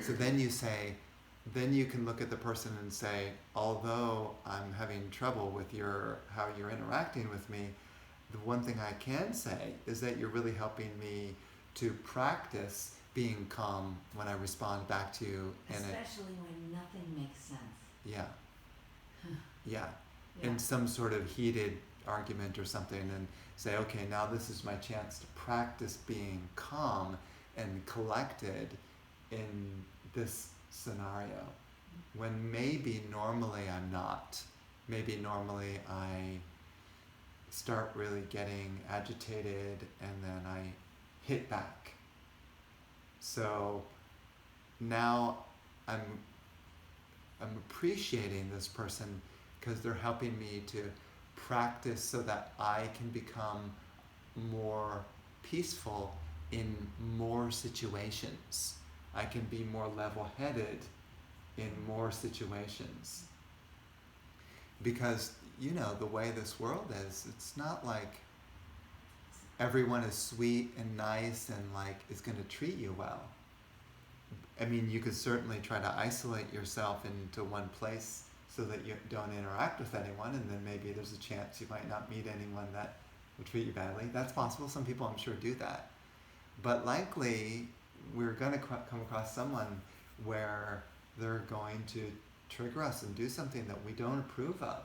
So then you can look at the person and say, although I'm having trouble with how you're interacting with me, the one thing I can say is that you're really helping me to practice being calm when I respond back to you. Especially when nothing makes sense. Yeah. Yeah. Yeah. In some sort of heated argument or something, and say, okay, now this is my chance to practice being calm and collected in this scenario. When maybe normally I'm not. Maybe normally I start really getting agitated and then I hit back. So now I'm appreciating this person because they're helping me to practice so that I can become more peaceful in more situations. I can be more level-headed in more situations. Because, the way this world is, it's not like everyone is sweet and nice and is going to treat you well. I mean, you could certainly try to isolate yourself into one place so that you don't interact with anyone, and then maybe there's a chance you might not meet anyone that will treat you badly. That's possible. Some people, I'm sure, do that. But likely, we're going to come across someone where they're going to trigger us and do something that we don't approve of.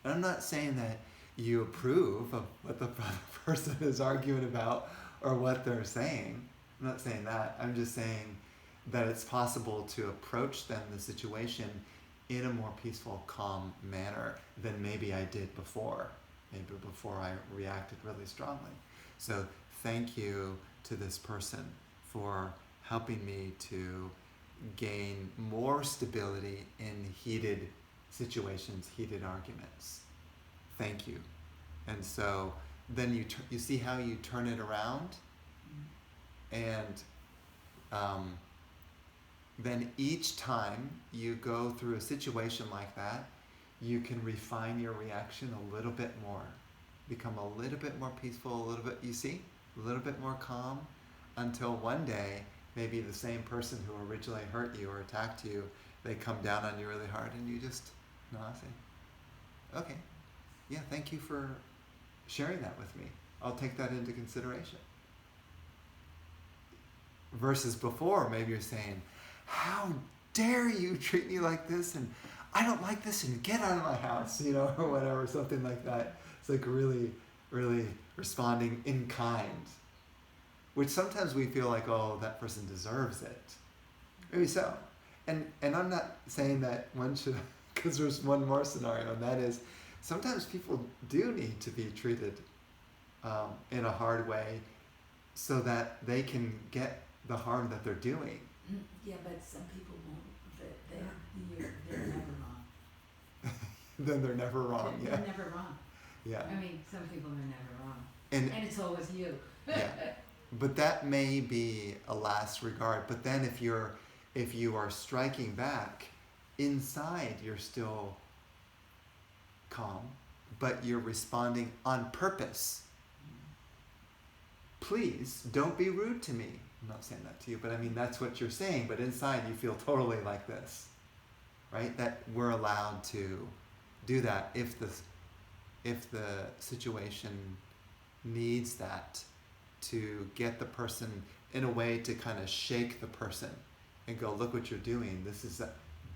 And I'm not saying that you approve of what the person is arguing about or what they're saying. I'm not saying that. I'm just saying that it's possible to approach the situation in a more peaceful, calm manner than maybe I did before. Maybe before I reacted really strongly. So thank you to this person for helping me to gain more stability in heated situations, heated arguments. Thank you. And so then you see how you turn it around, and then each time you go through a situation like that, you can refine your reaction a little bit more, become a little bit more peaceful, a little bit more calm, until one day, maybe the same person who originally hurt you or attacked you, they come down on you really hard and you just say, okay, yeah, thank you for sharing that with me. I'll take that into consideration. Versus before, maybe you're saying, how dare you treat me like this, and I don't like this, and get out of my house, or whatever, something like that. It's really, really responding in kind. Which sometimes we feel like, oh, that person deserves it. Maybe so. And I'm not saying that one should, because there's one more scenario, and that is, sometimes people do need to be treated in a hard way so that they can get the harm that they're doing. Yeah, but some people won't. They're never wrong. Then they're never wrong. They're never wrong. Yeah. I mean, some people are never wrong. And it's always you. Yeah. But that may be a last regard. But then if you are striking back, inside you're still calm, but you're responding on purpose. Please don't be rude to me. I'm not saying that to you, but I mean, that's what you're saying. But inside you feel totally like this, right? That we're allowed to do that if the situation needs that, to get the person in a way to kind of shake the person and go, look what you're doing.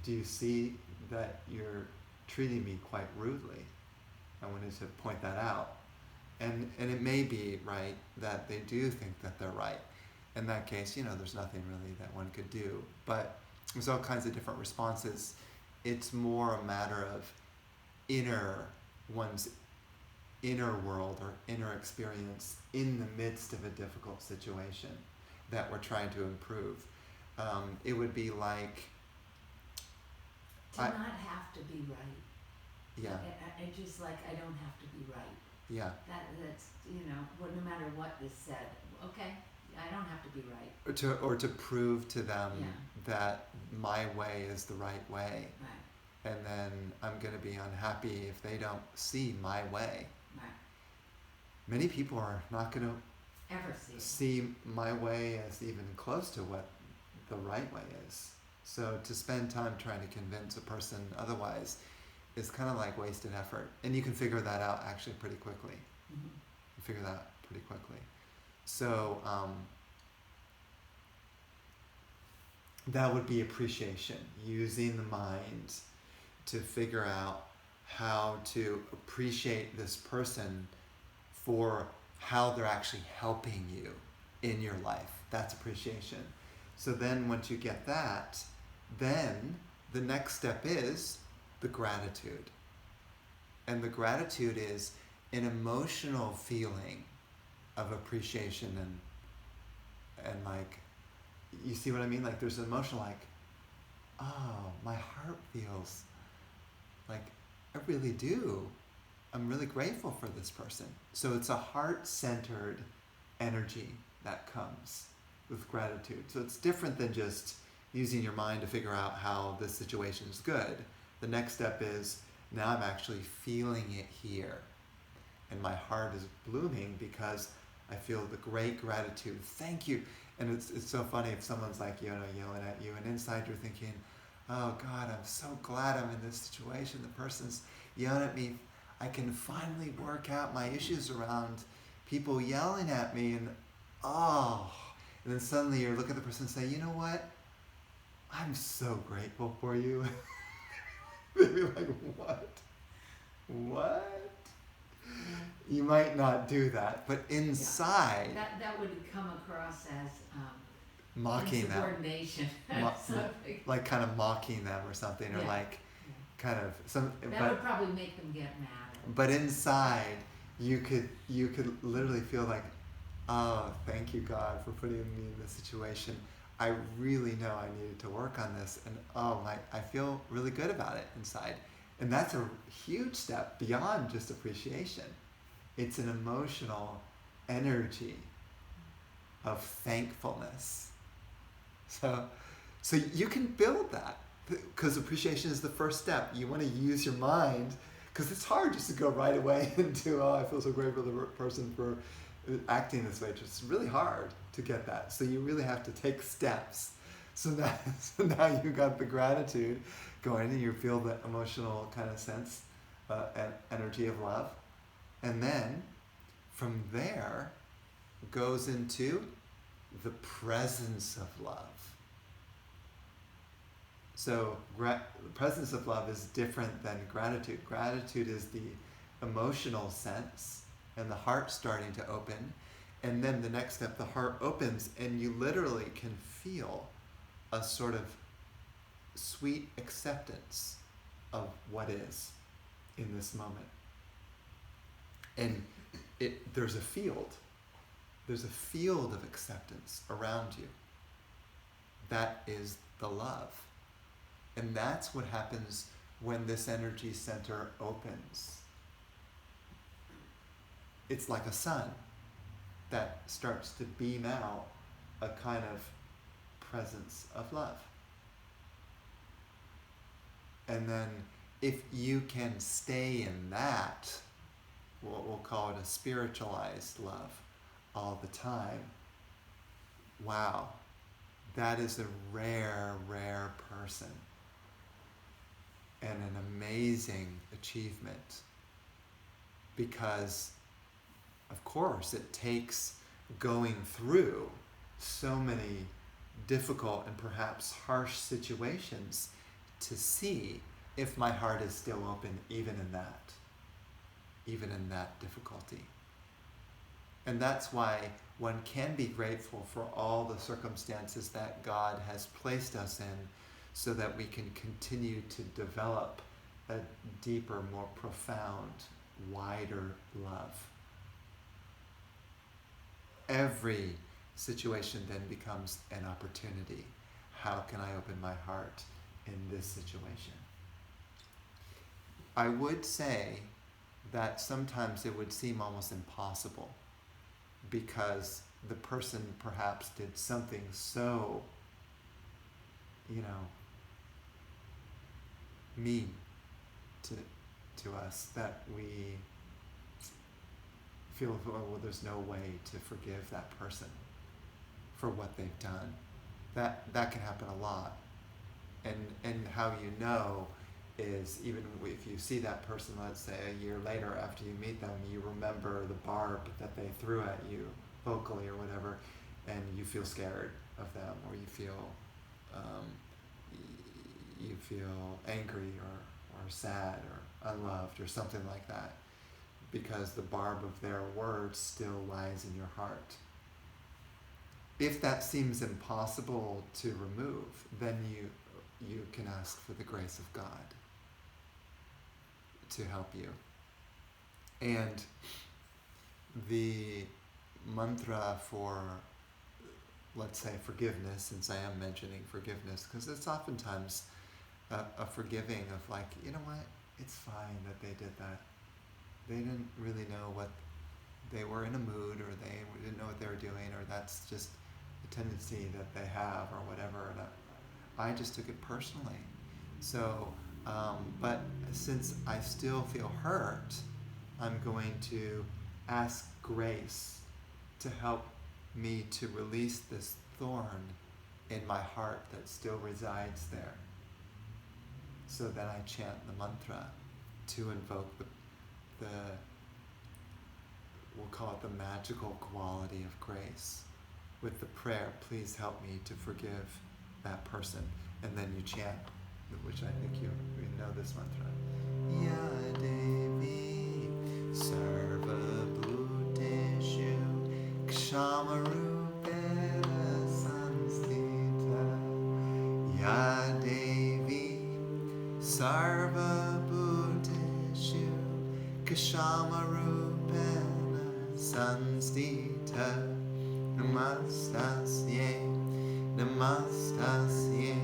Do you see that you're treating me quite rudely? I wanted to point that out. And it may be right that they do think that they're right. In that case, there's nothing really that one could do. But there's all kinds of different responses. It's more a matter of one's inner world or inner experience in the midst of a difficult situation that we're trying to improve. It would be like to not have to be right. Yeah. I just I don't have to be right. Yeah. That's no matter what is said. Okay, I don't have to be right. Or to prove to them that my way is the right way. Right. And then I'm going to be unhappy if they don't see my way. Right. Many people are not going to ever see my way as even close to what the right way is. So to spend time trying to convince a person otherwise is kind of like wasted effort. And you can figure that out actually pretty quickly. Mm-hmm. You figure that out pretty quickly. So that would be appreciation, using the mind to figure out how to appreciate this person for how they're actually helping you in your life. That's appreciation. So then once you get that, then the next step is the gratitude. And the gratitude is an emotional feeling of appreciation and like, you see what I mean? Like there's an emotion like, oh, my heart feels like I really do. I'm really grateful for this person. So it's a heart-centered energy that comes with gratitude. So it's different than just using your mind to figure out how this situation is good. The next step is, now I'm actually feeling it here. And my heart is blooming because I feel the great gratitude. Thank you. And it's so funny if someone's like, yelling at you, and inside you're thinking, oh God, I'm so glad I'm in this situation. The person's yelling at me. I can finally work out my issues around people yelling at me, and and then suddenly you look at the person and say, you know what? I'm so grateful for you. They'd be like, what? What? You might not do that, but inside... Yeah. That would come across as mocking them. Insubordination. Like kind of mocking them or something, or like kind of... That would probably make them get mad. But inside, you could literally feel like, oh, thank you, God, for putting me in this situation. I really know I needed to work on this, and I feel really good about it inside. And that's a huge step beyond just appreciation. It's an emotional energy of thankfulness. So you can build that, because appreciation is the first step. You want to use your mind, because it's hard just to go right away into, I feel so grateful for the person for acting this way. It's really hard to get that. So you really have to take steps. So now you got the gratitude going, and you feel the emotional kind of sense, energy of love. And then from there goes into the presence of love. So the presence of love is different than gratitude. Gratitude is the emotional sense and the heart starting to open. And then the next step, the heart opens, and you literally can feel a sort of sweet acceptance of what is in this moment. And there's a field of acceptance around you. That is the love. And that's what happens when this energy center opens. It's like a sun that starts to beam out a kind of presence of love. And then if you can stay in that, what we'll call it a spiritualized love all the time, wow, that is a rare, rare person and an amazing achievement, because of course it takes going through so many difficult and perhaps harsh situations to see if my heart is still open even in that difficulty. And that's why one can be grateful for all the circumstances that God has placed us in, so that we can continue to develop a deeper, more profound, wider love. Every situation then becomes an opportunity. How can I open my heart in this situation? I would say that sometimes it would seem almost impossible, because the person perhaps did something so, mean to us that we feel, well, there's no way to forgive that person for what they've done. that can happen a lot. And how you know is even if you see that person, let's say a year later after you meet them, you remember the barb that they threw at you vocally or whatever, and you feel scared of them, or you feel angry or sad or unloved or something like that, because the barb of their words still lies in your heart. If that seems impossible to remove, then you can ask for the grace of God to help you. And the mantra for, let's say, forgiveness, since I am mentioning forgiveness, because it's oftentimes a forgiving of like, you know what, it's fine that they did that. They didn't really know what, they were in a mood, or they didn't know what they were doing, or that's just a tendency that they have or whatever. And I just took it personally. So, but since I still feel hurt, I'm going to ask grace to help me to release this thorn in my heart that still resides there. So then I chant the mantra to invoke the we'll call it the magical quality of grace. With the prayer, please help me to forgive that person. And then you chant, which I think you know this mantra. Ya Devi Sarva Bhuteshu Kshamarupena Samstita. Ya Devi Sarva Bhuteshu Kshamarupena Samstita. Namastasye, Namastasye,